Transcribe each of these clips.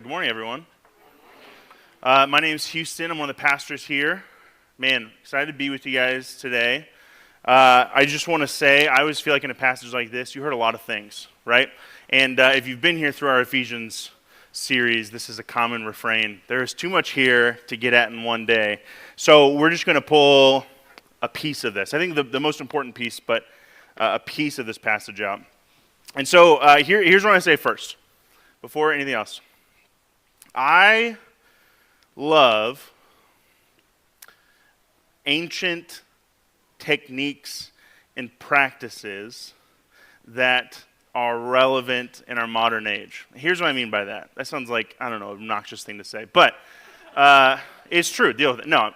Good morning, everyone. My name is Houston. I'm one of the pastors here. Man, excited to be with you guys today. I just want to say, I always feel like in a passage like this, you heard a lot of things, right? And if you've been here through our Ephesians series, this is a common refrain. There is too much here to get at in one day. So we're just going to pull a piece of this. I think the most important piece, but a piece of this passage out. And so here's what I say first, before anything else. I love ancient techniques and practices that are relevant in our modern age. Here's what I mean by that. That sounds like, I don't know, an obnoxious thing to say, but it's true. Deal with it. No.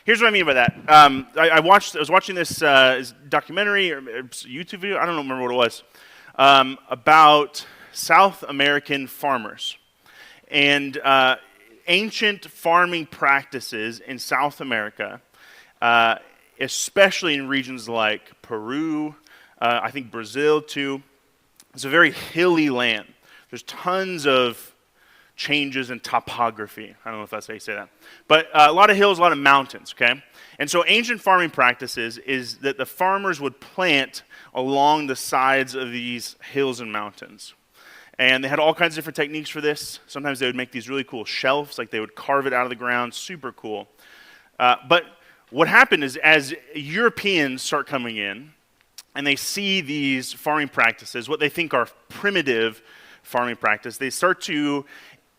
Here's what I mean by that. I was watching this documentary or YouTube video, I don't remember what it was, about South American farmers. And ancient farming practices in South America, especially in regions like Peru, I think Brazil too, it's a very hilly land. There's tons of changes in topography. I don't know if that's how you say that. But a lot of hills, a lot of mountains, okay? And so ancient farming practices is that the farmers would plant along the sides of these hills and mountains. And they had all kinds of different techniques for this. Sometimes they would make these really cool shelves, like they would carve it out of the ground, super cool. But what happened is as Europeans start coming in, and they see these farming practices, what they think are primitive farming practice, they start to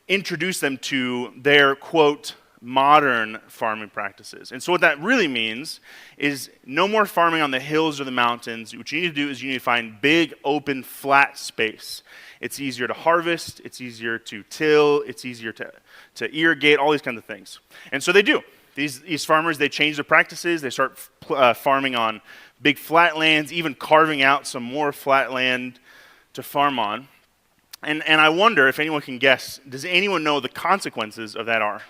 introduce them to their, quote, modern farming practices. And so what that really means is no more farming on the hills or the mountains. What you need to do is you need to find big, open, flat space. It's easier to harvest, it's easier to till, it's easier to irrigate, all these kinds of things. And so they do. These farmers, they change their practices, they start farming on big flat lands, even carving out some more flat land to farm on. And I wonder if anyone can guess, does anyone know the consequences of that are?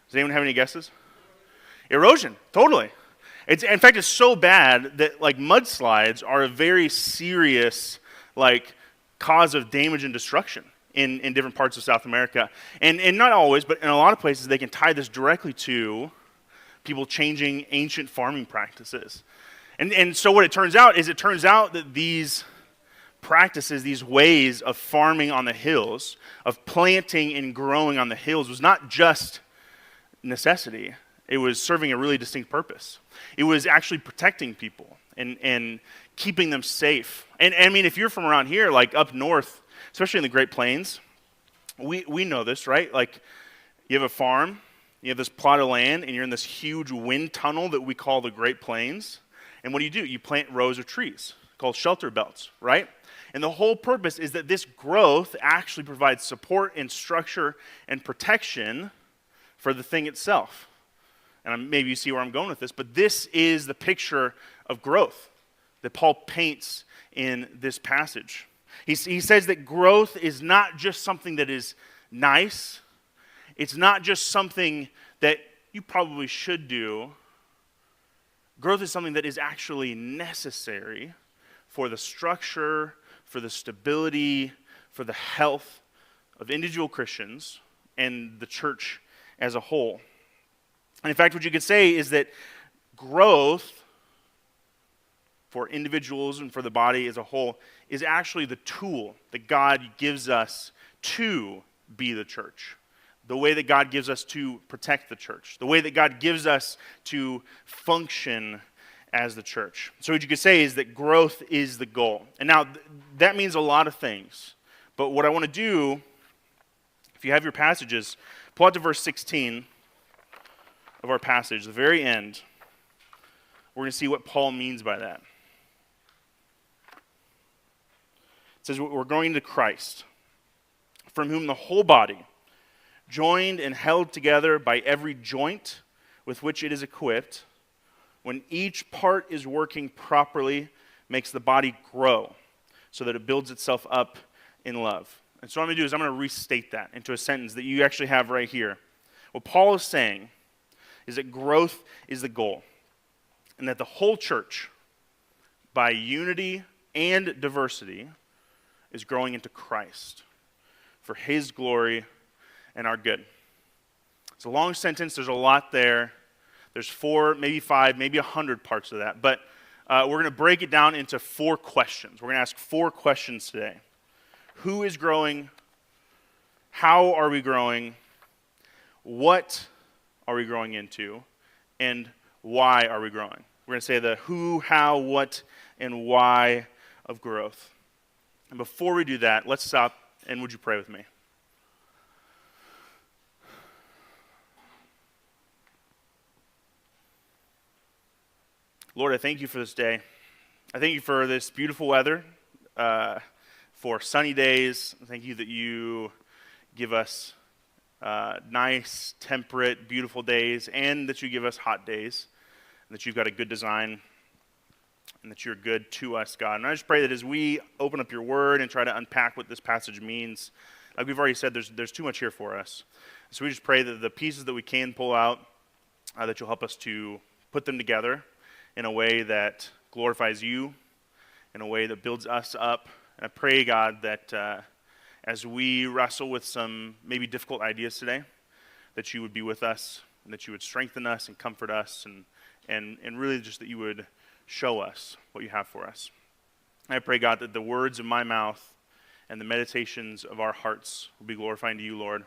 Does anyone have any guesses? Erosion, totally. In fact, it's so bad that like mudslides are a very serious cause of damage and destruction in different parts of South America. And not always, but in a lot of places, they can tie this directly to people changing ancient farming practices. And so what it turns out that these practices, these ways of farming on the hills, of planting and growing on the hills, was not just necessity. It was serving a really distinct purpose. It was actually protecting people and keeping them safe. And I mean, if you're from around here, like up north, especially in the Great Plains, we know this, right? Like, you have a farm, you have this plot of land, and you're in this huge wind tunnel that we call the Great Plains. And what do? You plant rows of trees called shelter belts, right? And the whole purpose is that this growth actually provides support and structure and protection for the thing itself. And maybe you see where I'm going with this, but this is the picture of growth that Paul paints in this passage. He says that growth is not just something that is nice. It's not just something that you probably should do. Growth is something that is actually necessary for the structure, for the stability, for the health of individual Christians and the church as a whole. And in fact, what you could say is that growth for individuals and for the body as a whole is actually the tool that God gives us to be the church. The way that God gives us to protect the church. The way that God gives us to function as the church. So what you could say is that growth is the goal. And now, that means a lot of things. But what I want to do, if you have your passages, pull out to verse 16 of our passage, the very end. We're going to see what Paul means by that. It says, we're going to Christ, from whom the whole body, joined and held together by every joint with which it is equipped, when each part is working properly, makes the body grow so that it builds itself up in love. And so what I'm going to do is I'm going to restate that into a sentence that you actually have right here. What Paul is saying is that growth is the goal, and that the whole church, by unity and diversity, is growing into Christ. for his glory and our good. It's a long sentence. There's a lot there. There's 4, maybe 5, maybe 100 parts of that. But we're going to break it down into 4 questions. We're going to ask 4 questions today. Who is growing? How are we growing? What are we growing into? And why are we growing? We're going to say the who, how, what, and why of growth. And before we do that, let's stop, and would you pray with me? Lord, I thank you for this day. I thank you for this beautiful weather, for sunny days. I thank you that you give us nice, temperate, beautiful days, and that you give us hot days, and that you've got a good design, and that you're good to us, God. And I just pray that as we open up your word and try to unpack what this passage means, like we've already said, there's too much here for us. So we just pray that the pieces that we can pull out, that you'll help us to put them together in a way that glorifies you, in a way that builds us up. And I pray, God, that as we wrestle with some maybe difficult ideas today, that you would be with us, and that you would strengthen us and comfort us, and really just that you would show us what you have for us. And I pray, God, that the words of my mouth and the meditations of our hearts will be glorifying to you, Lord,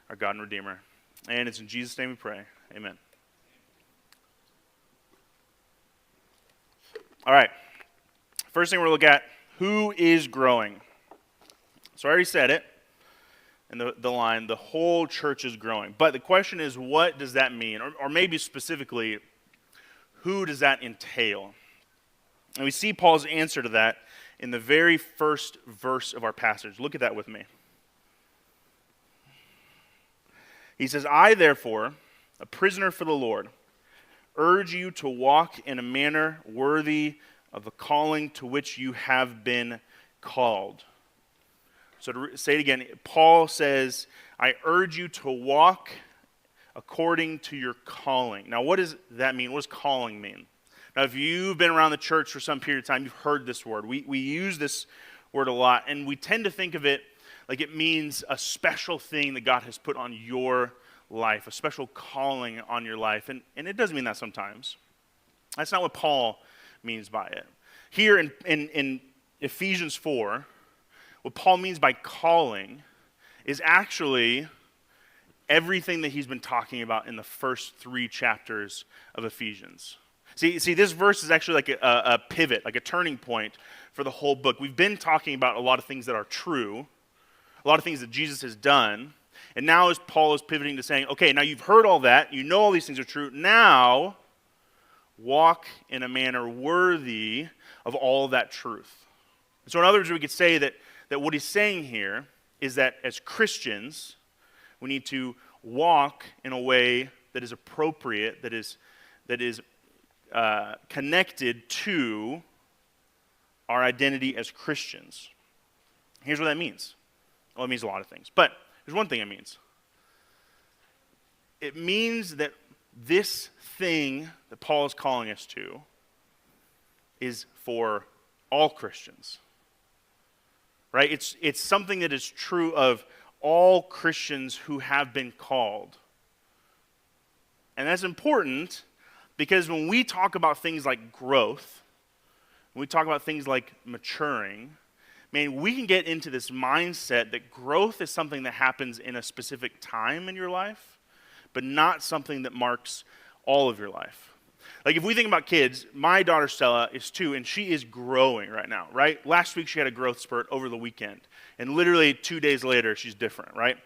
our God and Redeemer. And it's in Jesus' name we pray. Amen. All right, first thing we're going to look at, who is growing? So I already said it in the line, the whole church is growing. But the question is, what does that mean? Or maybe specifically, who does that entail? And we see Paul's answer to that in the very first verse of our passage. Look at that with me. He says, I, therefore, a prisoner for the Lord, urge you to walk in a manner worthy of the calling to which you have been called. So to say it again, Paul says, I urge you to walk according to your calling. Now, what does that mean? What does calling mean? Now, if you've been around the church for some period of time, you've heard this word. We use this word a lot, and we tend to think of it like it means a special thing that God has put on your life, a special calling on your life. And it does mean that sometimes. That's not what Paul means by it. Here in Ephesians 4, what Paul means by calling is actually everything that he's been talking about in the first 3 chapters of Ephesians. See, this verse is actually like a pivot, like a turning point for the whole book. We've been talking about a lot of things that are true, a lot of things that Jesus has done. And now as Paul is pivoting to saying, okay, now you've heard all that, you know all these things are true, now walk in a manner worthy of all of that truth. So in other words, we could say that what he's saying here is that as Christians, we need to walk in a way that is appropriate, that is connected to our identity as Christians. Here's what that means. Well, it means a lot of things, but there's one thing it means. It means that this thing that Paul is calling us to is for all Christians. Right? It's something that is true of all Christians who have been called. And that's important because when we talk about things like growth, when we talk about things like maturing, man, we can get into this mindset that growth is something that happens in a specific time in your life, but not something that marks all of your life. Like if we think about kids, my daughter Stella is 2, and she is growing right now, right? Last week she had a growth spurt over the weekend, and literally 2 days later she's different, right?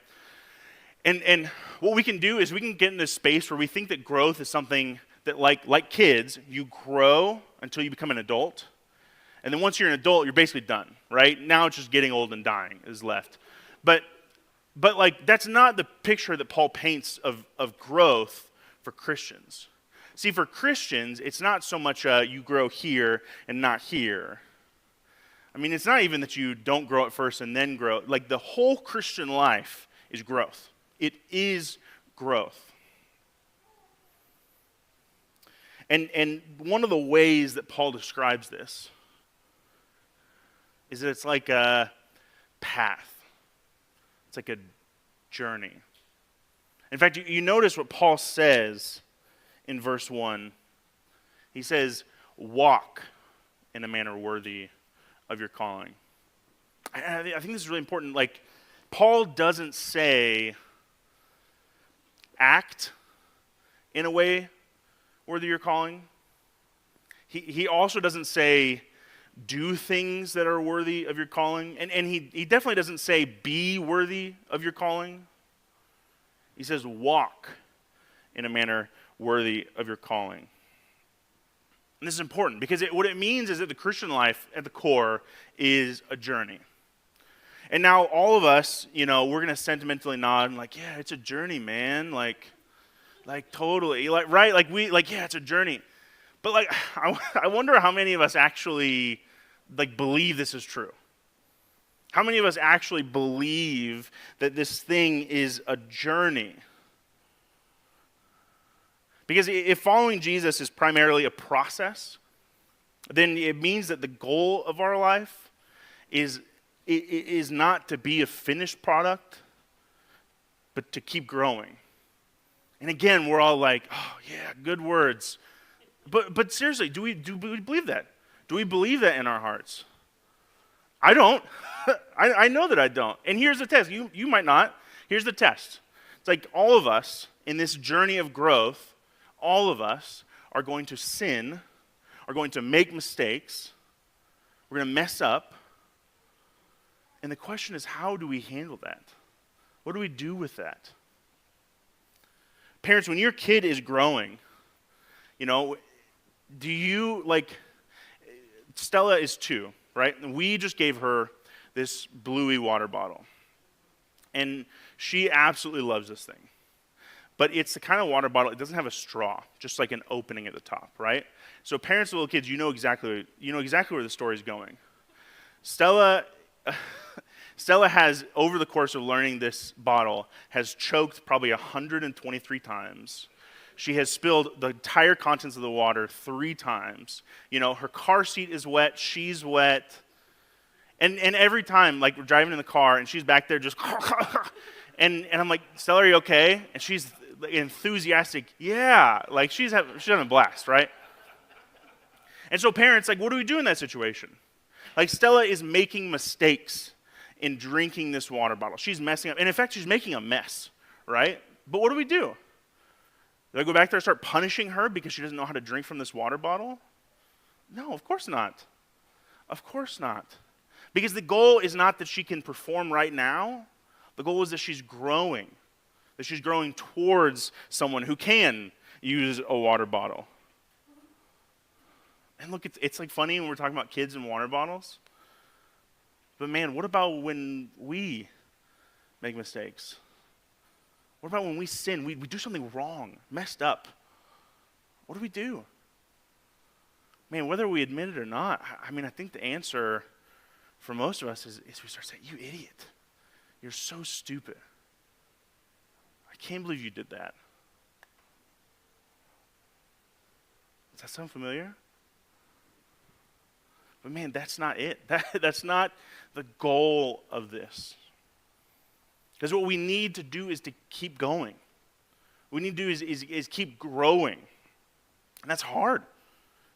And what we can do is we can get in this space where we think that growth is something that like kids, you grow until you become an adult, and then once you're an adult, you're basically done, right? Now it's just getting old and dying is left. But like that's not the picture that Paul paints of growth for Christians. See, for Christians, it's not so much you grow here and not here. I mean, it's not even that you don't grow at first and then grow. Like the whole Christian life is growth. It is growth. And one of the ways that Paul describes this is that it's like a path. It's like a journey. In fact, you notice what Paul says in verse 1. He says, walk in a manner worthy of your calling. I think this is really important. Like, Paul doesn't say act in a way worthy of your calling. He also doesn't say do things that are worthy of your calling. And he definitely doesn't say be worthy of your calling. He says walk in a manner worthy of your calling. And this is important because what it means is that the Christian life at the core is a journey. And now all of us, we're going to sentimentally nod and like, yeah, it's a journey, man. Like totally. Right? Yeah, it's a journey. But I wonder how many of us actually believe this is true. How many of us actually believe that this thing is a journey? Because if following Jesus is primarily a process, then it means that the goal of our life is not to be a finished product, but to keep growing. And again, we're all like, oh yeah, good words. But seriously, do we believe that? Do we believe that in our hearts? I don't. I know that I don't. And here's the test. You might not. Here's the test. It's like all of us in this journey of growth, all of us are going to sin, are going to make mistakes, we're going to mess up. And the question is, how do we handle that? What do we do with that? Parents, when your kid is growing, do you, Stella is 2, right? And we just gave her this bluey water bottle. And she absolutely loves this thing. But it's the kind of water bottle, it doesn't have a straw, just like an opening at the top, right? So parents of little kids, you know exactly where the story's going. Stella has, over the course of learning this bottle, has choked probably 123 times. She has spilled the entire contents of the water 3 times. Her car seat is wet, she's wet. And every time, we're driving in the car, and she's back there just, and I'm like, Stella, are you okay? And she's enthusiastic, yeah. She's having a blast, right? And so parents, what do we do in that situation? Stella is making mistakes in drinking this water bottle. She's messing up. And in fact, she's making a mess, right? But what do we do? Do I go back there and start punishing her because she doesn't know how to drink from this water bottle? No, of course not. Of course not. Because the goal is not that she can perform right now. The goal is that she's growing towards someone who can use a water bottle. And look, it's funny when we're talking about kids and water bottles. But man, what about when we make mistakes? What about when we sin? We do something wrong, messed up. What do we do? Man, whether we admit it or not, I think the answer for most of us is we start saying, you idiot. You're so stupid. I can't believe you did that. Does that sound familiar? But man, that's not it. That's not the goal of this. Because what we need to do is to keep going. What we need to do is keep growing. And that's hard.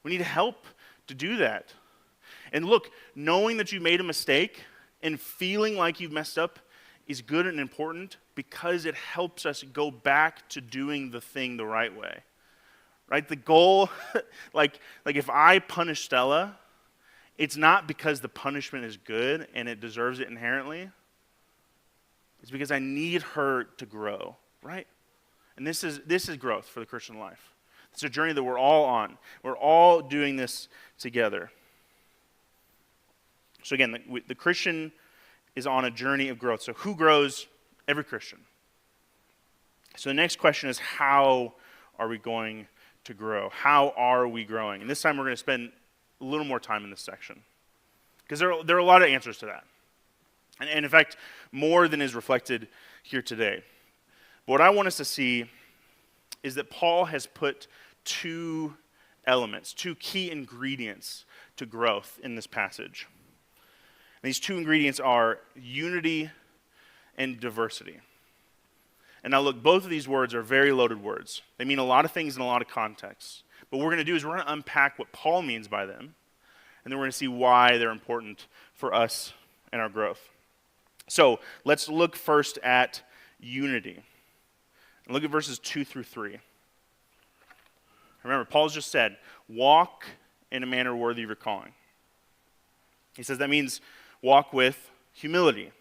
We need help to do that. And look, knowing that you made a mistake and feeling like you've messed up is good and important because it helps us go back to doing the thing the right way. Right? The goal, if I punish Stella, it's not because the punishment is good and it deserves it inherently. It's because I need her to grow, right? And this is growth for the Christian life. It's a journey that we're all on. We're all doing this together. So again, the Christian is on a journey of growth. So who grows? Every Christian. So the next question is, how are we going to grow? How are we growing? And this time we're going to spend a little more time in this section. Because there are a lot of answers to that. And in fact, more than is reflected here today. But what I want us to see is that Paul has put 2 elements, 2 key ingredients to growth in this passage. And these 2 ingredients are unity and diversity. And now look, both of these words are very loaded words. They mean a lot of things in a lot of contexts. But what we're going to do is we're going to unpack what Paul means by them, and then we're going to see why they're important for us and our growth. So let's look first at unity. And look at verses 2 through 3. Remember, Paul's just said, walk in a manner worthy of your calling. He says that means walk with humility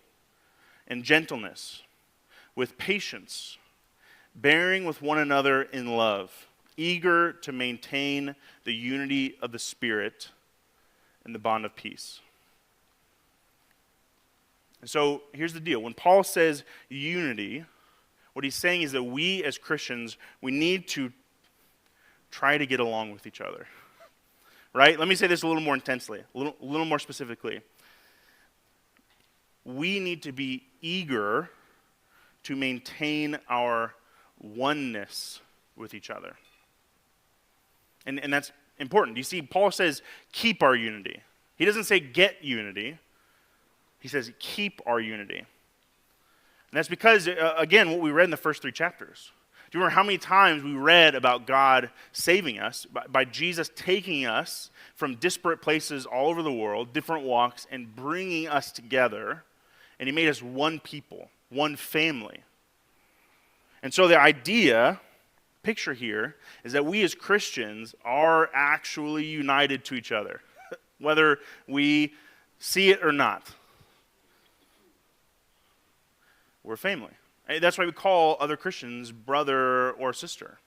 and gentleness, with patience, bearing with one another in love, eager to maintain the unity of the Spirit and the bond of peace. And so here's the deal. When Paul says unity, what he's saying is that we as Christians, we need to try to get along with each other. Right? Let me say this a little more intensely, a little more specifically. We need to be eager to maintain our oneness with each other. And that's important. You see, Paul says, keep our unity. He doesn't say get unity. He says, keep our unity. And that's because, again, what we read in the first 3 chapters. Do you remember how many times we read about God saving us, by Jesus taking us from disparate places all over the world, different walks, and bringing us together, and he made us one people, one family. And so the picture here, is that we as Christians are actually united to each other, whether we see it or not. We're family. That's why we call other Christians brother or sister.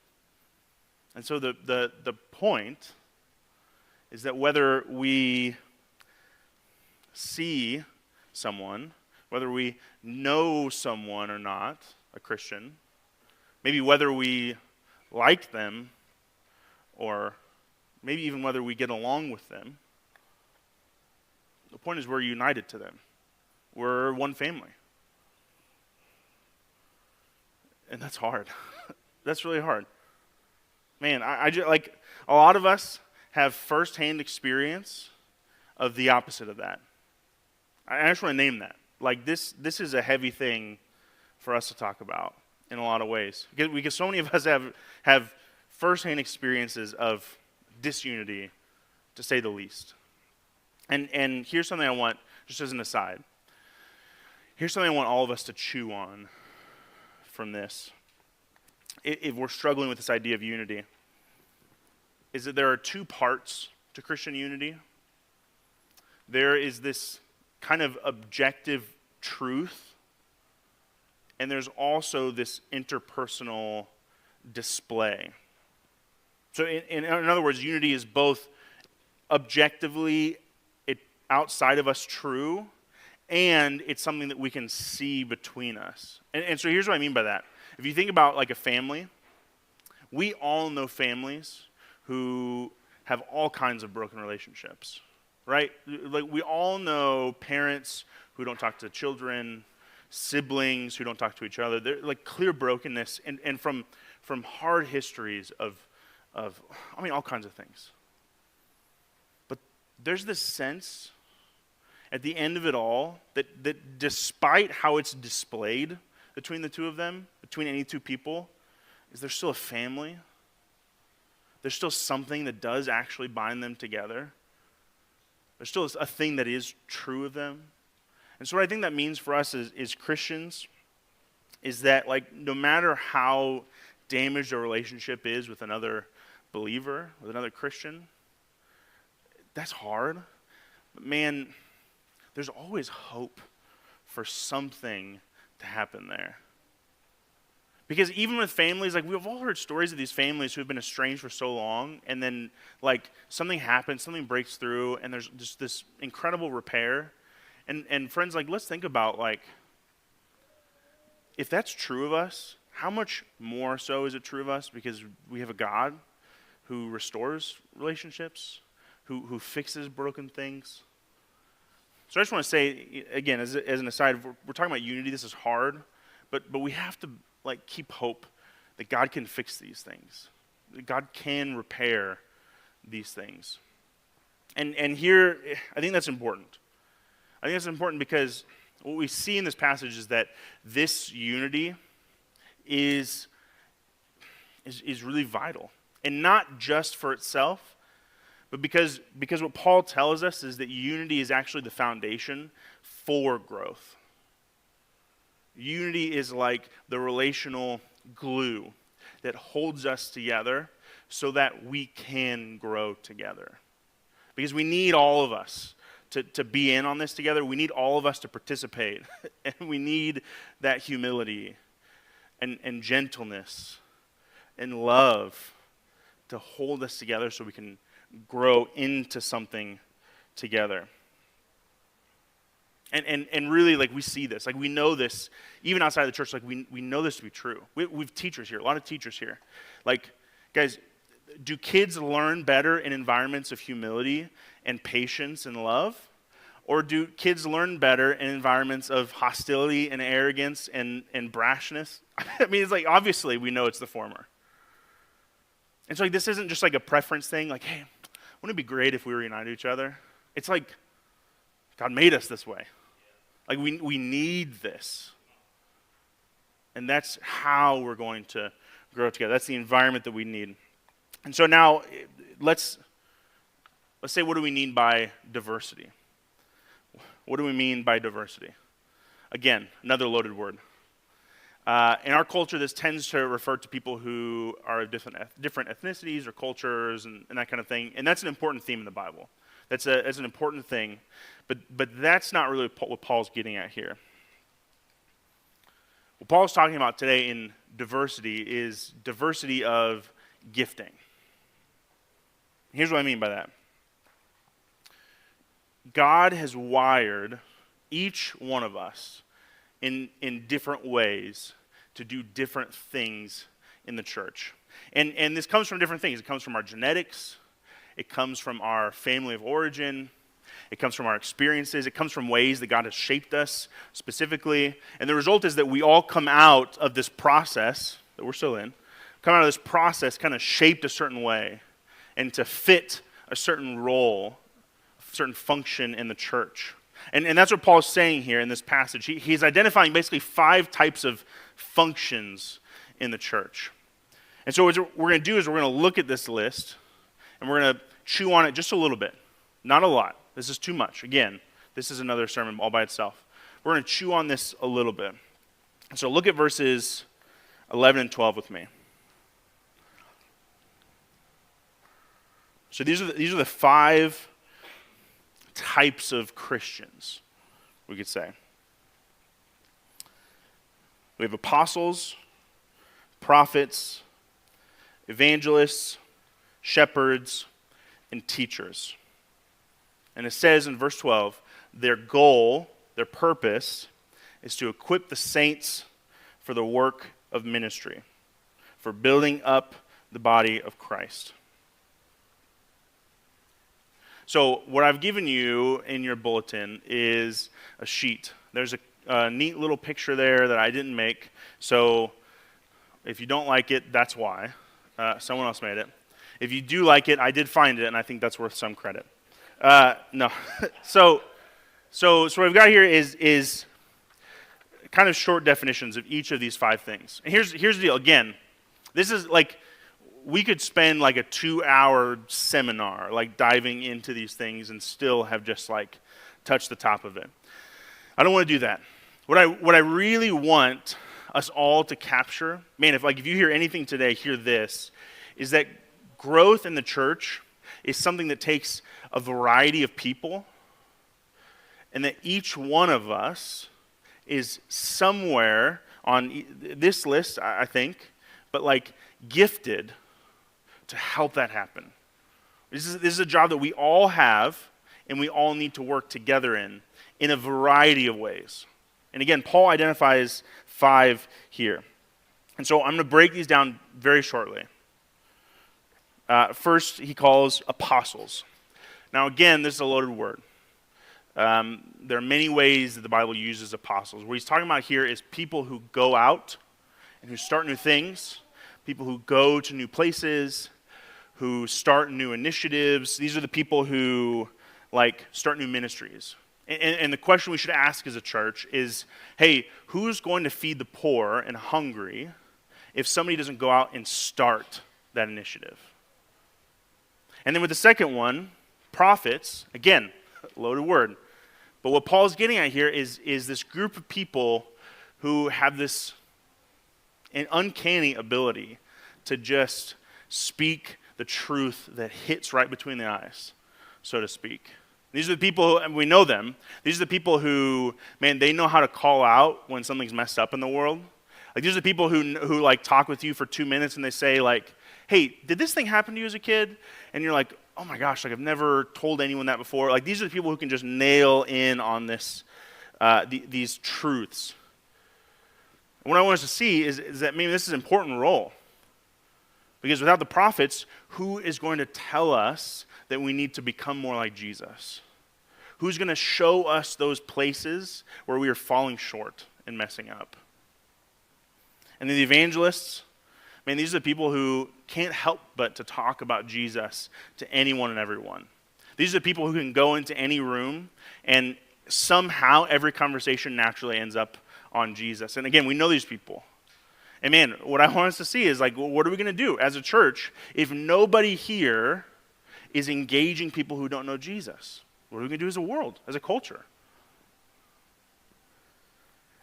And so the point is that whether we see someone, whether we know someone or not, a Christian, maybe whether we like them, or maybe even whether we get along with them, the point is we're united to them. We're one family. And that's hard. That's really hard. Man, I just, like, a lot of us have firsthand experience of the opposite of that. I just want to name that. Like, this is a heavy thing for us to talk about in a lot of ways. Because so many of us have firsthand experiences of disunity, to say the least. And here's something I want, just as an aside. Here's something I want all of us to chew on from this, if we're struggling with this idea of unity, is that there are 2 parts to Christian unity. There is this kind of objective truth, and there's also this interpersonal display. So in other words, unity is both objectively outside of us true, and it's something that we can see between us. And so here's what I mean by that. If you think about like a family, we all know families who have all kinds of broken relationships, right? Like we all know parents who don't talk to children, siblings who don't talk to each other. They're like clear brokenness and from hard histories of all kinds of things. But there's this sense at the end of it all, that despite how it's displayed between the two of them, between any 2 people, is there still a family? There's still something that does actually bind them together. There's still a thing that is true of them. And so what I think that means for us as Christians is that, like, no matter how damaged a relationship is with another believer, with another Christian, that's hard. But man, there's always hope for something to happen there. Because even with families, like we've all heard stories of these families who have been estranged for so long, and then like something happens, something breaks through, and there's just this incredible repair. And friends, like let's think about like, if that's true of us, how much more so is it true of us because we have a God who restores relationships, who fixes broken things. So I just want to say, again, as an aside, we're talking about unity. This is hard, but we have to like keep hope that God can fix these things. That God can repair these things. And here, I think that's important. I think that's important because what we see in this passage is that this unity is really vital. And not just for itself, but because what Paul tells us is that unity is actually the foundation for growth. Unity is like the relational glue that holds us together so that we can grow together. Because we need all of us to be in on this together. We need all of us to participate. And we need that humility and gentleness and love to hold us together so we can grow into something together. And really, like, we see this. Like, we know this, even outside of the church, like, we know this to be true. We've teachers here, a lot of teachers here. Like, guys, do kids learn better in environments of humility and patience and love? Or do kids learn better in environments of hostility and arrogance and brashness? I mean, it's like, obviously, we know it's the former. And so, like, this isn't just like a preference thing, like, hey, wouldn't it be great if we were united to each other? It's like, God made us this way. Like, we need this. And that's how we're going to grow together. That's the environment that we need. And so now, let's say, what do we mean by diversity? What do we mean by diversity? Again, another loaded word. In our culture, this tends to refer to people who are of different ethnicities or cultures and that kind of thing. And that's an important theme in the Bible. That's an important thing. But that's not really what Paul's getting at here. What Paul's talking about today in diversity is diversity of gifting. Here's what I mean by that. God has wired each one of us in different ways to do different things in the church. And this comes from different things. It comes from our genetics. It comes from our family of origin. It comes from our experiences. It comes from ways that God has shaped us specifically. And the result is that we all come out of this process that we're still in, come out of this process kind of shaped a certain way and to fit a certain role, a certain function in the church. And that's what Paul's saying here in this passage. He's identifying basically 5 types of functions in the church. And so what we're going to do is we're going to look at this list and we're going to chew on it just a little bit. Not a lot. This is too much. Again, this is another sermon all by itself. We're going to chew on this a little bit. So look at verses 11 and 12 with me. So these are the 5 types of Christians, we could say. We have apostles, prophets, evangelists, shepherds, and teachers. And it says in verse 12, their goal, their purpose, is to equip the saints for the work of ministry, for building up the body of Christ. So what I've given you in your bulletin is a sheet. There's a neat little picture there that I didn't make. So if you don't like it, that's why. Someone else made it. If you do like it, I did find it, and I think that's worth some credit. No. So what I've got here is kind of short definitions of each of these 5 things. And here's the deal. Again, this is like, we could spend like a 2-hour seminar, like diving into these things and still have just like touched the top of it. I don't want to do that. What I really want us all to capture, man, if you hear anything today, hear this, is that growth in the church is something that takes a variety of people, and that each one of us is somewhere on this list, I think, but like gifted to help that happen. This is a job that we all have, and we all need to work together in a variety of ways. And again, Paul identifies 5 here. And so I'm going to break these down very shortly. First, he calls apostles. Now again, this is a loaded word. There are many ways that the Bible uses apostles. What he's talking about here is people who go out and who start new things, people who go to new places, who start new initiatives. These are the people who start new ministries. And the question we should ask as a church is, hey, who's going to feed the poor and hungry if somebody doesn't go out and start that initiative? And then with the second one, prophets, again, loaded word. But what Paul's getting at here is this group of people who have this an uncanny ability to just speak the truth that hits right between the eyes, so to speak. These are the people, and we know them, these are the people who, man, they know how to call out when something's messed up in the world. Like, these are the people who like talk with you for 2 minutes and they say like, hey, did this thing happen to you as a kid? And you're like, oh my gosh, like I've never told anyone that before. Like, these are the people who can just nail in on this, these truths. And what I want us to see is that maybe this is an important role. Because without the prophets, who is going to tell us that we need to become more like Jesus? Who's going to show us those places where we are falling short and messing up? And then the evangelists, man, these are the people who can't help but to talk about Jesus to anyone and everyone. These are the people who can go into any room and somehow every conversation naturally ends up on Jesus. And again, we know these people. And man, what I want us to see is like, well, what are we going to do as a church if nobody here is engaging people who don't know Jesus? What are we going to do as a world, as a culture?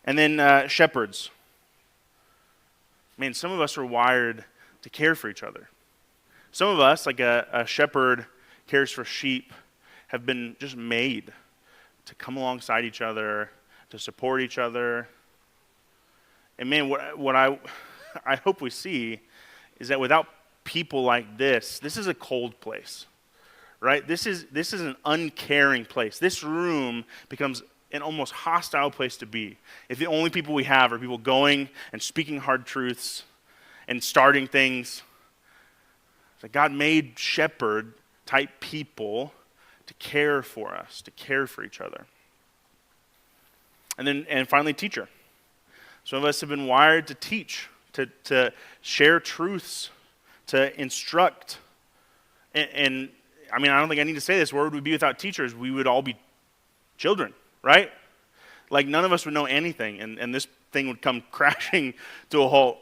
And then shepherds. Man, some of us are wired to care for each other. Some of us, like a shepherd cares for sheep, have been just made to come alongside each other, to support each other. And man, what I hope we see is that without people like this is a cold place, right? This is an uncaring place. This room becomes an almost hostile place to be if the only people we have are people going and speaking hard truths and starting things. So God made shepherd type people to care for us, to care for each other. And finally, teacher. Some of us have been wired to teach, to share truths, to instruct. And I mean, I don't think I need to say this. Where would we be without teachers? We would all be children, right? Like, none of us would know anything, and this thing would come crashing to a halt.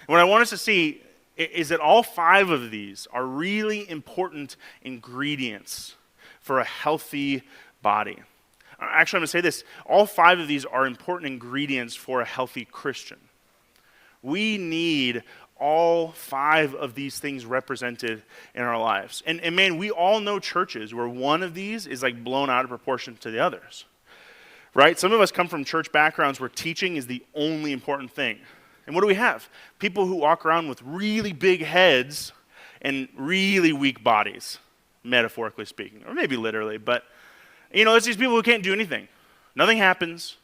What I want us to see is that all 5 of these are really important ingredients for a healthy body. Actually, I'm going to say this. All 5 of these are important ingredients for a healthy Christian. We need all 5 of these things represented in our lives. And man, we all know churches where one of these is like blown out of proportion to the others. Right? Some of us come from church backgrounds where teaching is the only important thing. And what do we have? People who walk around with really big heads and really weak bodies, metaphorically speaking, or maybe literally, but you know, it's these people who can't do anything. Nothing happens.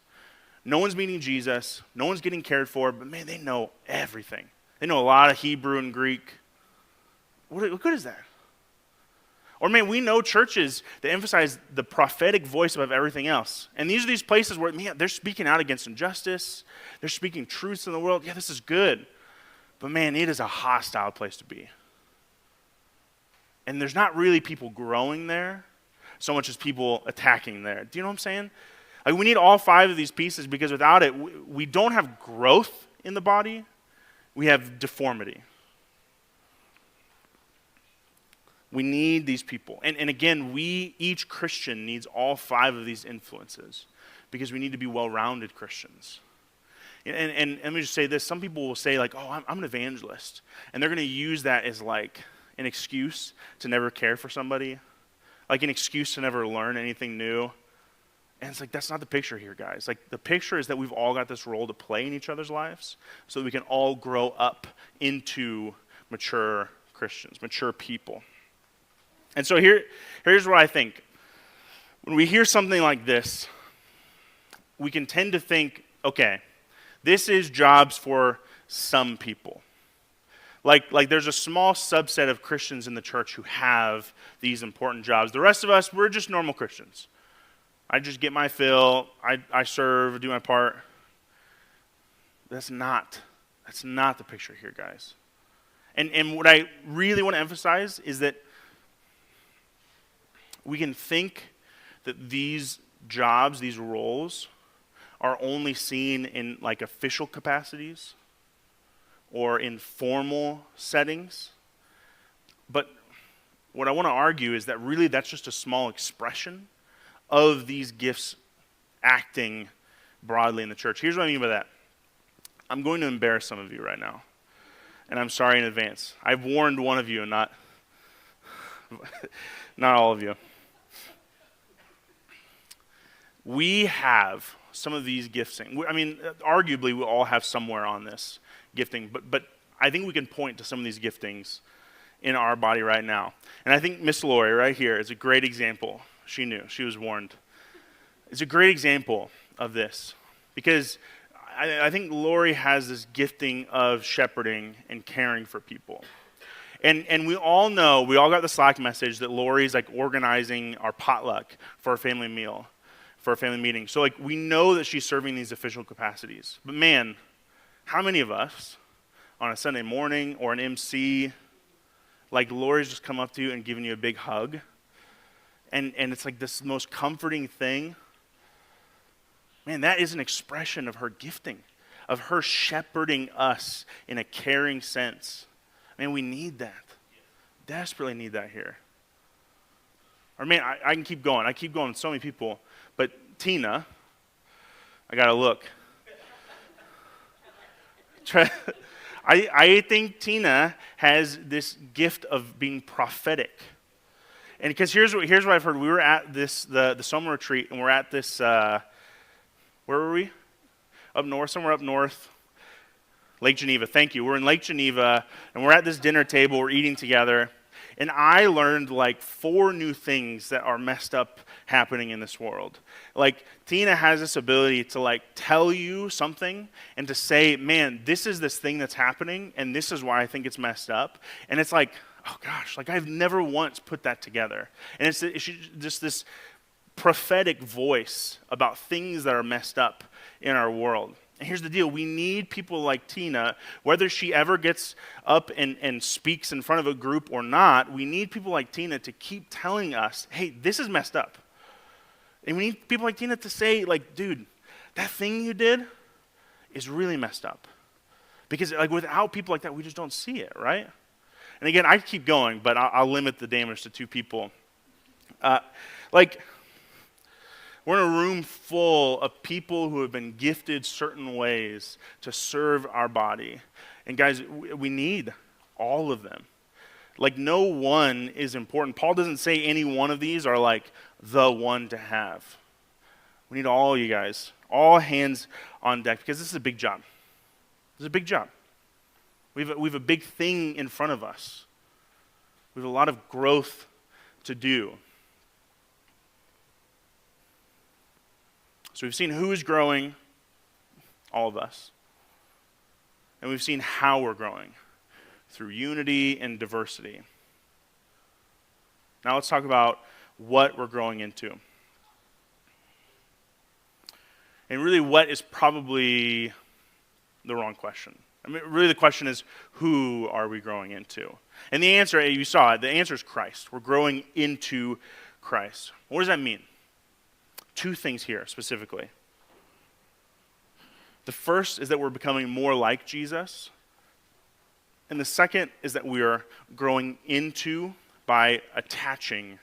No one's meeting Jesus. No one's getting cared for. But man, they know everything. They know a lot of Hebrew and Greek. What good is that? Or man, we know churches that emphasize the prophetic voice above everything else. And these are these places where, man, they're speaking out against injustice. They're speaking truths in the world. Yeah, this is good. But man, it is a hostile place to be. And there's not really people growing there so much as people attacking there. Do you know what I'm saying? Like, we need all 5 of these pieces, because without it, we don't have growth in the body. We have deformity. We need these people. And again, each Christian needs all 5 of these influences, because we need to be well-rounded Christians. And let me just say this. Some people will say, like, oh, I'm an evangelist. And they're going to use that as like an excuse to never care for somebody. Like an excuse to never learn anything new. And it's like, that's not the picture here, guys. Like, the picture is that we've all got this role to play in each other's lives so that we can all grow up into mature Christians, mature people. And so here's what I think. When we hear something like this, we can tend to think, okay, this is jobs for some people. Like there's a small subset of Christians in the church who have these important jobs. The rest of us, we're just normal Christians. I just get my fill, I serve, do my part. That's not the picture here, guys. And what I really want to emphasize is that we can think that these jobs, these roles, are only seen in like official capacities or in formal settings. But what I want to argue is that really that's just a small expression of these gifts acting broadly in the church. Here's what I mean by that. I'm going to embarrass some of you right now, and I'm sorry in advance. I've warned one of you, and not all of you. We have some of these gifting. I mean, arguably we all have somewhere on this gifting, but I think we can point to some of these giftings in our body right now. And I think Miss Lori right here is a great example. She knew. She was warned. It's a great example of this because I think Lori has this gifting of shepherding and caring for people. And we all know, we all got the Slack message that Lori's like organizing our potluck for a family meal, for a family meeting. So like we know that she's serving these official capacities. But man, how many of us on a Sunday morning or an MC, like Lori's just come up to you and giving you a big hug? And it's like this most comforting thing. Man, that is an expression of her gifting, of her shepherding us in a caring sense. Man, we need that. Desperately need that here. Or man, I can keep going. I keep going with so many people. But Tina, I got to look. I think Tina has this gift of being prophetic. And because here's what I've heard. We were at the summer retreat, and we're at this, where were we? Up north, somewhere up north. Lake Geneva, thank you. We're in Lake Geneva, and we're at this dinner table, we're eating together, and I learned like 4 new things that are messed up happening in this world. Like, Tina has this ability to like tell you something and to say, man, this is this thing that's happening, and this is why I think it's messed up. And it's like, oh gosh, like I've never once put that together. And it's just this prophetic voice about things that are messed up in our world. And here's the deal. We need people like Tina, whether she ever gets up and speaks in front of a group or not, we need people like Tina to keep telling us, hey, this is messed up. And we need people like Tina to say, like, dude, that thing you did is really messed up. Because like without people like that, we just don't see it, right? And again, I keep going, but I'll limit the damage to 2 people. We're in a room full of people who have been gifted certain ways to serve our body. And guys, we need all of them. Like no one is important. Paul doesn't say any one of these are like the one to have. We need all you guys, all hands on deck, because this is a big job. This is a big job. We have a big thing in front of us. We have a lot of growth to do. So we've seen who is growing, all of us. And we've seen how we're growing, through unity and diversity. Now let's talk about what we're growing into. And really, what is probably the wrong question. I mean, really the question is, who are we growing into? And the answer, you saw it, the answer is Christ. We're growing into Christ. What does that mean? 2 things here specifically. The first is that we're becoming more like Jesus. And the second is that we are growing into by attaching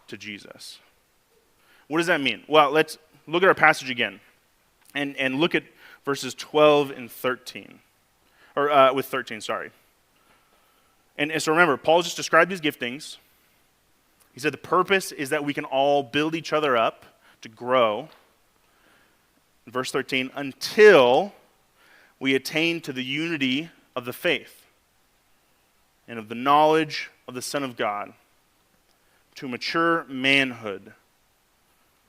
to Jesus. What does that mean? Well, let's look at our passage again and look at verses 12 and 13. Or with 13, sorry. And so remember, Paul just described these giftings. He said the purpose is that we can all build each other up to grow, verse 13, until we attain to the unity of the faith and of the knowledge of the Son of God, to mature manhood,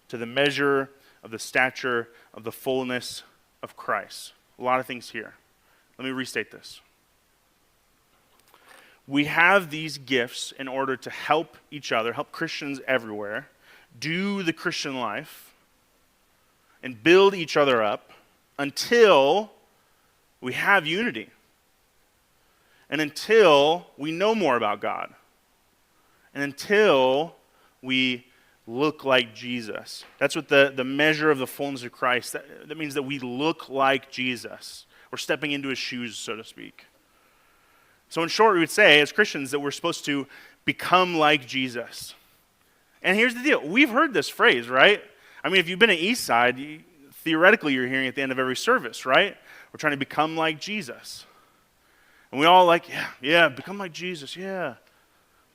to the measure of the stature of the fullness of Christ. A lot of things here. Let me restate this. We have these gifts in order to help each other, help Christians everywhere, do the Christian life and build each other up until we have unity and until we know more about God and until we look like Jesus. That's what the measure of the fullness of Christ, that means that we look like Jesus. We're stepping into his shoes, so to speak. So in short, we would say as Christians that we're supposed to become like Jesus. And here's the deal. We've heard this phrase, right? I mean, if you've been at Eastside, theoretically you're hearing it at the end of every service, right? We're trying to become like Jesus. And we all like, yeah, become like Jesus, yeah.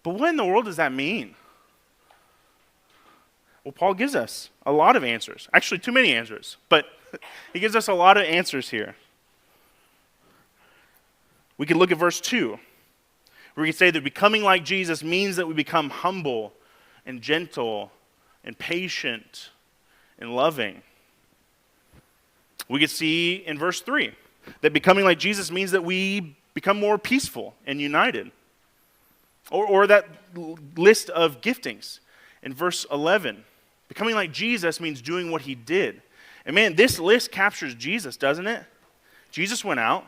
But what in the world does that mean? Well, Paul gives us a lot of answers. Actually, too many answers. But he gives us a lot of answers here. We could look at verse 2, where we could say that becoming like Jesus means that we become humble and gentle and patient and loving. We could see in verse 3 that becoming like Jesus means that we become more peaceful and united. Or that list of giftings in verse 11. Becoming like Jesus means doing what he did. And man, this list captures Jesus, doesn't it? Jesus went out.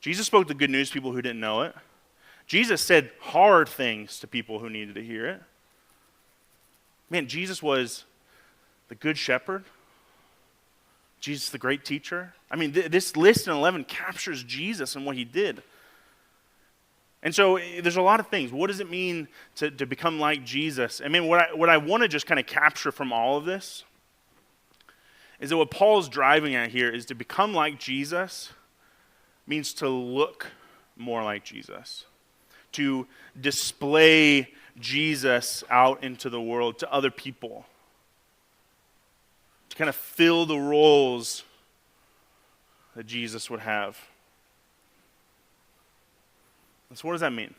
Jesus spoke the good news to people who didn't know it. Jesus said hard things to people who needed to hear it. Man, Jesus was the good shepherd. Jesus, the great teacher. I mean, this list in 11 captures Jesus and what he did. And so there's a lot of things. What does it mean to become like Jesus? I mean, what I want to just kind of capture from all of this is that what Paul's driving at here is to become like Jesus means to look more like Jesus, to display Jesus out into the world, to other people, to kind of fill the roles that Jesus would have. So what does that mean?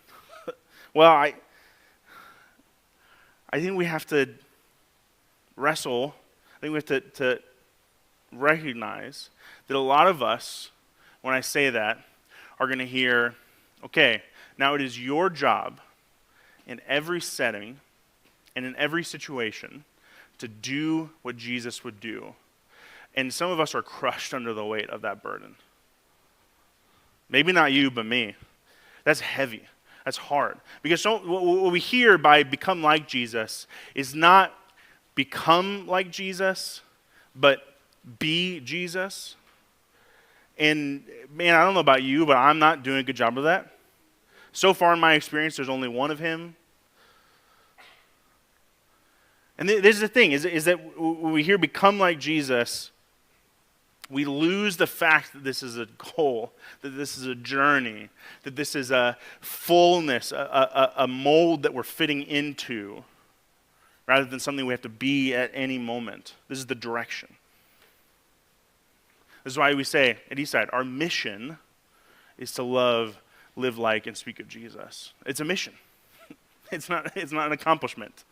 Well, I think we have to wrestle. I think we have to recognize that a lot of us, when I say that, are going to hear, okay, now it is your job in every setting and in every situation to do what Jesus would do. And some of us are crushed under the weight of that burden. Maybe not you, but me. That's heavy. That's hard. Because what we hear by become like Jesus is not become like Jesus, but be Jesus. And man, I don't know about you, but I'm not doing a good job of that. So far in my experience, there's only one of him. And this is the thing, is that when we hear become like Jesus, we lose the fact that this is a goal, that this is a journey, that this is a fullness, a mold that we're fitting into, rather than something we have to be at any moment. This is the direction. This is why we say at Eastside, our mission is to love, live like, and speak of Jesus. It's a mission. It's not an accomplishment.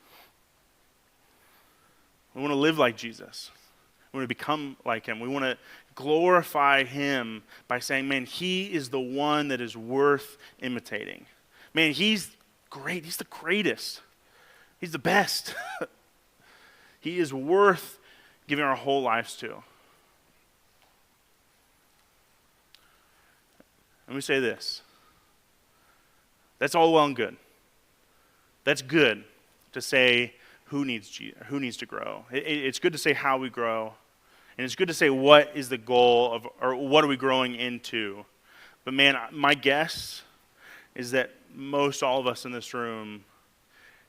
We want to live like Jesus. We want to become like him. We want to glorify him by saying, man, he is the one that is worth imitating. Man, he's great. He's the greatest. He's the best. He is worth giving our whole lives to. Let me say this. That's all well and good. That's good to say who needs to grow. It's good to say how we grow. And it's good to say what is the goal of, or what are we growing into. But man, my guess is that most all of us in this room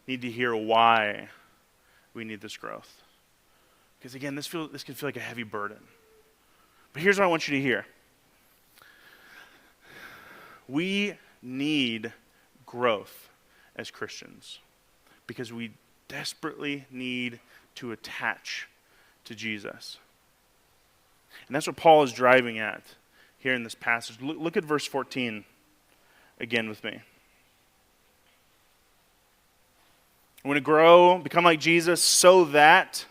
need to hear why we need this growth. Because again, this can feel like a heavy burden. But here's what I want you to hear. We need growth as Christians because we desperately need to attach to Jesus. And that's what Paul is driving at here in this passage. Look at verse 14 again with me. We want to grow, become like Jesus, so that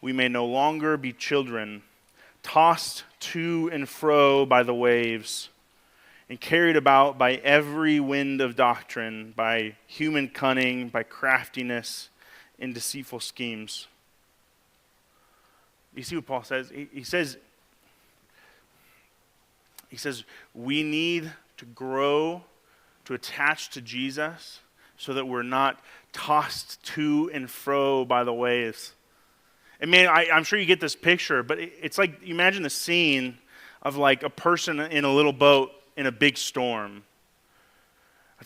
we may no longer be children, tossed to and fro by the waves, and carried about by every wind of doctrine, by human cunning, by craftiness, and deceitful schemes. You see what Paul says? He says we need to grow, to attach to Jesus, so that we're not tossed to and fro by the waves. And man, I'm sure you get this picture, but it's like, you imagine the scene of like a person in a little boat in a big storm.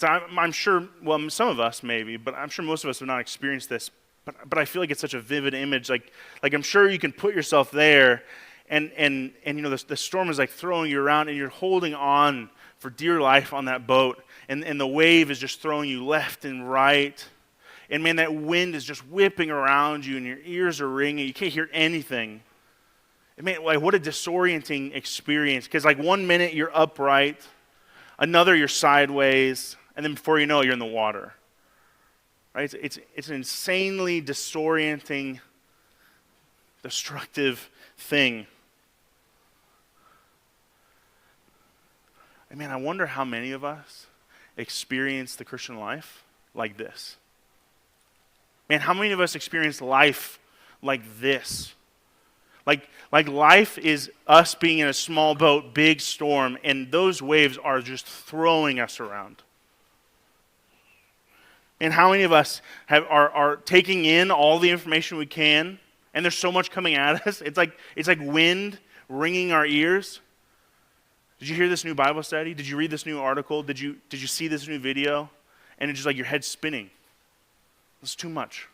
I'm sure, well, some of us maybe, but I'm sure most of us have not experienced this. But I feel like it's such a vivid image. Like I'm sure you can put yourself there, and you know the storm is like throwing you around, and you're holding on for dear life on that boat, and the wave is just throwing you left and right. And man, that wind is just whipping around you, and your ears are ringing. You can't hear anything. And man, like what a disorienting experience. Because like 1 minute you're upright, another you're sideways, and then before you know it, you're in the water. Right? It's an insanely disorienting, destructive thing. I mean, I wonder how many of us experience the Christian life like this. Man, how many of us experience life like this? Like life is us being in a small boat, big storm, and those waves are just throwing us around. And how many of us are taking in all the information we can, and there's so much coming at us? It's like wind ringing our ears. Did you hear this new Bible study? Did you read this new article? Did you see this new video? And it's just like your head's spinning. It's too much.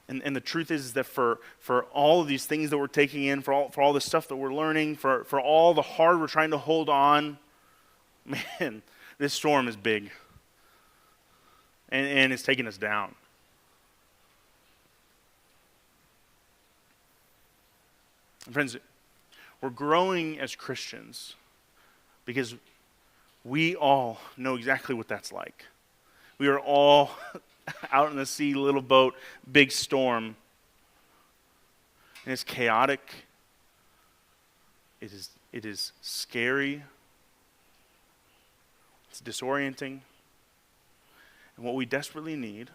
And the truth is that for all of these things that we're taking in, for all the stuff that we're learning, for all the hard we're trying to hold on, man, this storm is big. And it's taking us down. Friends, we're growing as Christians because we all know exactly what that's like. We are all out in the sea, little boat, big storm. And it's chaotic. It is scary. It's disorienting. And what we desperately need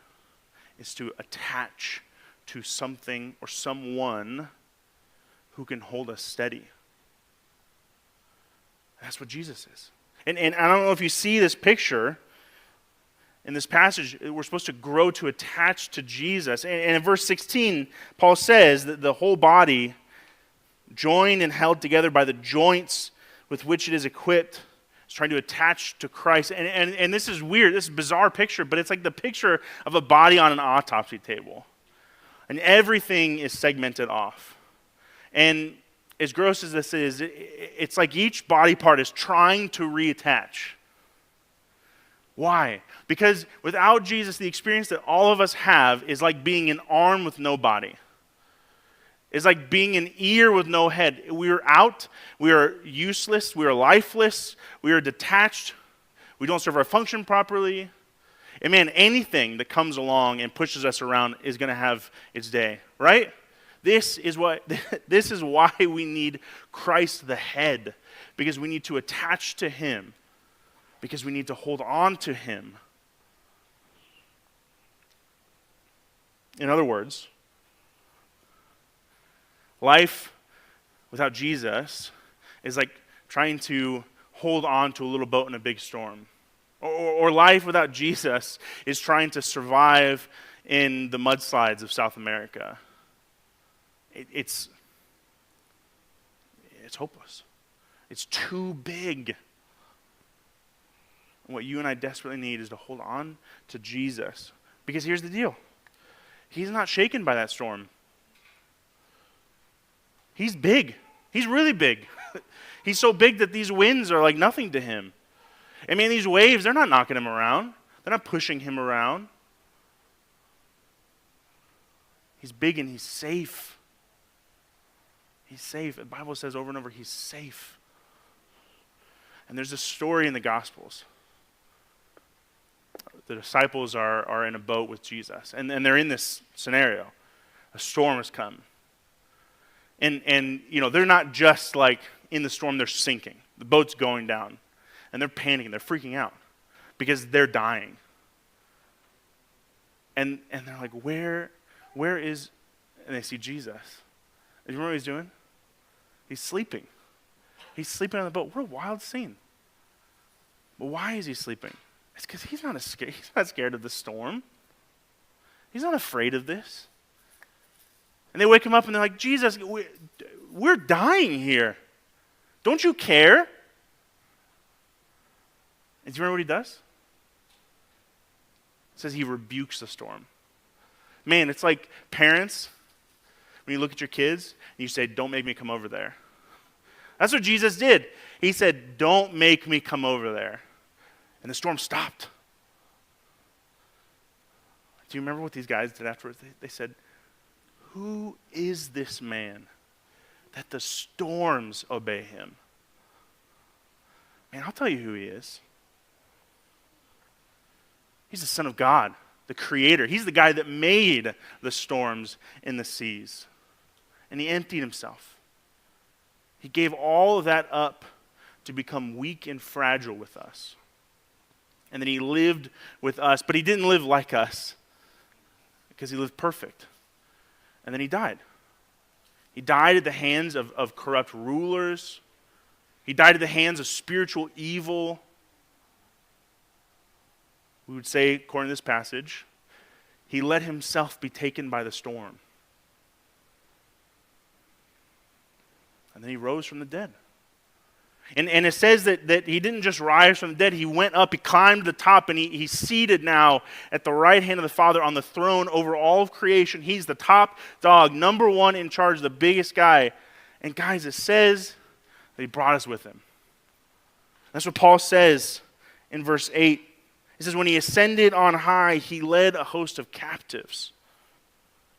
is to attach to something or someone who can hold us steady. That's what Jesus is. And I don't know if you see this picture in this passage. We're supposed to grow to attach to Jesus. And in verse 16, Paul says that the whole body, joined and held together by the joints with which it is equipped, is trying to attach to Christ. And this is weird. This is a bizarre picture, but it's like the picture of a body on an autopsy table. And everything is segmented off. And as gross as this is, it's like each body part is trying to reattach. Why? Because without Jesus, the experience that all of us have is like being an arm with no body. It's like being an ear with no head. We are out, we are useless, we are lifeless, we are detached, we don't serve our function properly. And man, anything that comes along and pushes us around is going to have its day, right? This is why we need Christ the head, because we need to attach to him, because we need to hold on to him. In other words, life without Jesus is like trying to hold on to a little boat in a big storm. Or life without Jesus is trying to survive in the mudslides of South America. It's hopeless. It's too big. What you and I desperately need is to hold on to Jesus. Because here's the deal. He's not shaken by that storm. He's big. He's really big. He's so big that these winds are like nothing to him. I mean, these waves, they're not knocking him around. They're not pushing him around. He's big and he's safe. He's safe. The Bible says over and over, he's safe. And there's a story in the Gospels. The disciples are in a boat with Jesus. And they're in this scenario. A storm has come. And you know, they're not just like in the storm, they're sinking. The boat's going down. And they're panicking. They're freaking out. Because they're dying. And they're like, where is... And they see Jesus. You remember what he's doing? He's sleeping. He's sleeping on the boat. What a wild scene. Well, why is he sleeping? It's because he's not scared of the storm. He's not afraid of this. And they wake him up and they're like, Jesus, we're dying here. Don't you care? And do you remember what he does? It says he rebukes the storm. Man, it's like parents, when you look at your kids and you say, don't make me come over there. That's what Jesus did. He said, don't make me come over there. And the storm stopped. Do you remember what these guys did afterwards? They said, who is this man that the storms obey him? Man, I'll tell you who he is. He's the Son of God, the Creator. He's the guy that made the storms and the seas. And he emptied himself. He gave all of that up to become weak and fragile with us. And then he lived with us, but he didn't live like us because he lived perfect. And then he died. He died at the hands of corrupt rulers. He died at the hands of spiritual evil. We would say, according to this passage, he let himself be taken by the storm. And then he rose from the dead. And it says that he didn't just rise from the dead. He went up, he climbed the top, and he's seated now at the right hand of the Father on the throne over all of creation. He's the top dog, number one in charge, the biggest guy. And guys, it says that he brought us with him. That's what Paul says in verse 8. He says, when he ascended on high, he led a host of captives.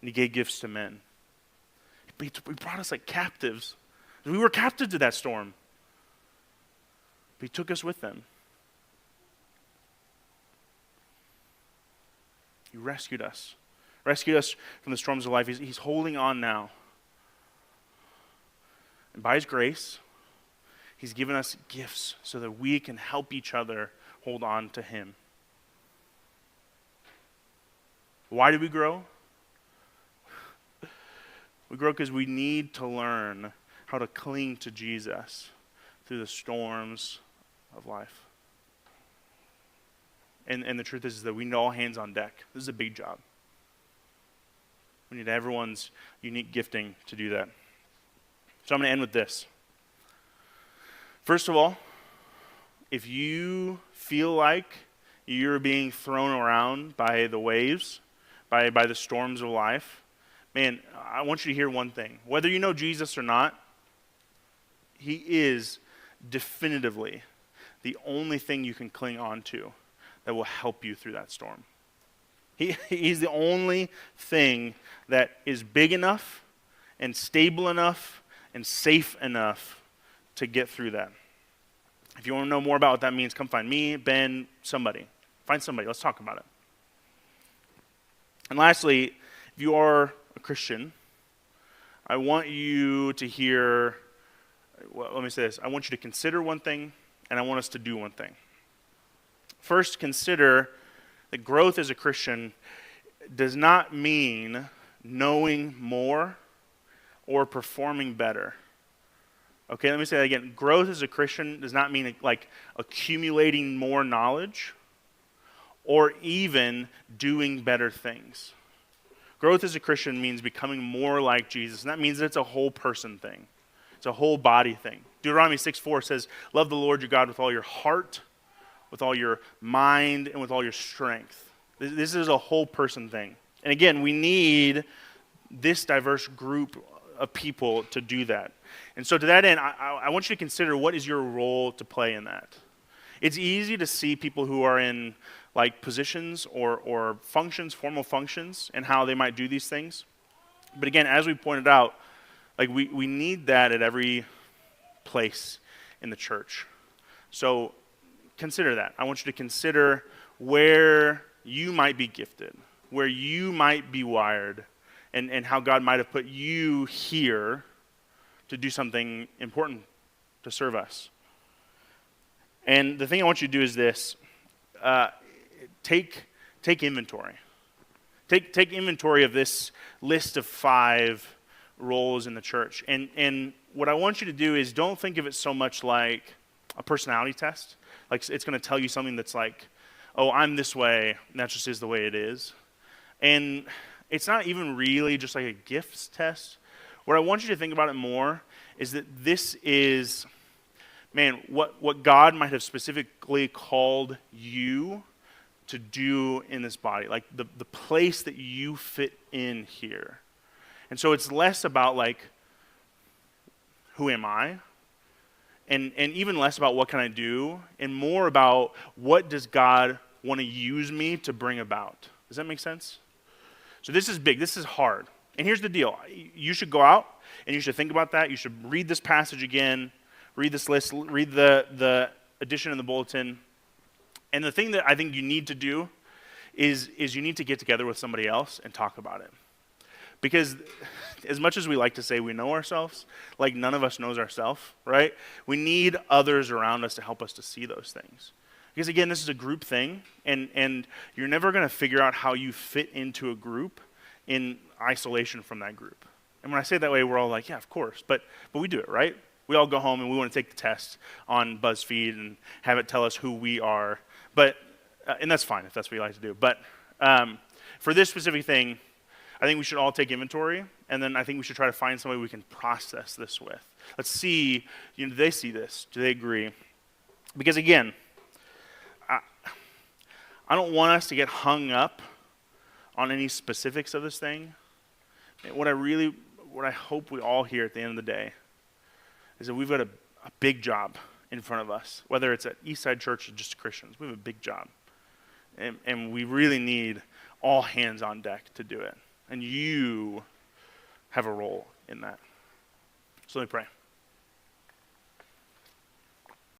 And he gave gifts to men. He brought us like captives. We were captive to that storm. But he took us with him. He rescued us. Rescued us from the storms of life. He's holding on now. And by his grace, he's given us gifts so that we can help each other hold on to him. Why do we grow? We grow because we need to learn how to cling to Jesus through the storms of life. And the truth is that we need all hands on deck. This is a big job. We need everyone's unique gifting to do that. So I'm going to end with this. First of all, if you feel like you're being thrown around by the waves, by the storms of life, man, I want you to hear one thing. Whether you know Jesus or not, he is definitively the only thing you can cling on to that will help you through that storm. He's the only thing that is big enough and stable enough and safe enough to get through that. If you want to know more about what that means, come find me, Ben, somebody. Find somebody. Let's talk about it. And lastly, if you are a Christian, I want you to hear, well, let me say this. I want you to consider one thing, and I want us to do one thing. First, consider that growth as a Christian does not mean knowing more or performing better. Okay, let me say that again. Growth as a Christian does not mean like accumulating more knowledge or even doing better things. Growth as a Christian means becoming more like Jesus, and that means that it's a whole person thing. It's a whole body thing. Deuteronomy 6:4 says, love the Lord your God with all your heart, with all your mind, and with all your strength. This is a whole person thing. And again, we need this diverse group of people to do that. And so to that end, I want you to consider what is your role to play in that. It's easy to see people who are in like positions or functions, formal functions, and how they might do these things. But again, as we pointed out, like we need that at every place in the church. So consider that. I want you to consider where you might be gifted, where you might be wired, and how God might have put you here to do something important to serve us. And the thing I want you to do is this. Take inventory. Take inventory of this list of 5 roles in the church. And what I want you to do is don't think of it so much like, a personality test. Like it's going to tell you something that's like, oh, I'm this way, and that just is the way it is. And it's not even really just like a gifts test. What I want you to think about it more is that this is, man, what God might have specifically called you to do in this body, like the place that you fit in here. And so it's less about like, who am I? And even less about what can I do, and more about what does God want to use me to bring about. Does that make sense? So this is big, this is hard. And here's the deal. You should go out and you should think about that. You should read this passage again, read this list, read the addition in the bulletin. And the thing that I think you need to do is you need to get together with somebody else and talk about it. Because as much as we like to say we know ourselves, like none of us knows ourselves, right? We need others around us to help us to see those things. Because again, this is a group thing, and you're never going to figure out how you fit into a group in isolation from that group. And when I say it that way, we're all like, yeah, of course. But we do it, right? We all go home and we want to take the test on BuzzFeed and have it tell us who we are. But and that's fine if that's what you like to do. But for this specific thing, I think we should all take inventory, and then I think we should try to find somebody we can process this with. Let's see, do they see this? Do they agree? Because again, I don't want us to get hung up on any specifics of this thing. What I hope we all hear at the end of the day is that we've got a big job in front of us, whether it's at Eastside Church or just Christians. We have a big job. And we really need all hands on deck to do it. And you have a role in that. So let me pray.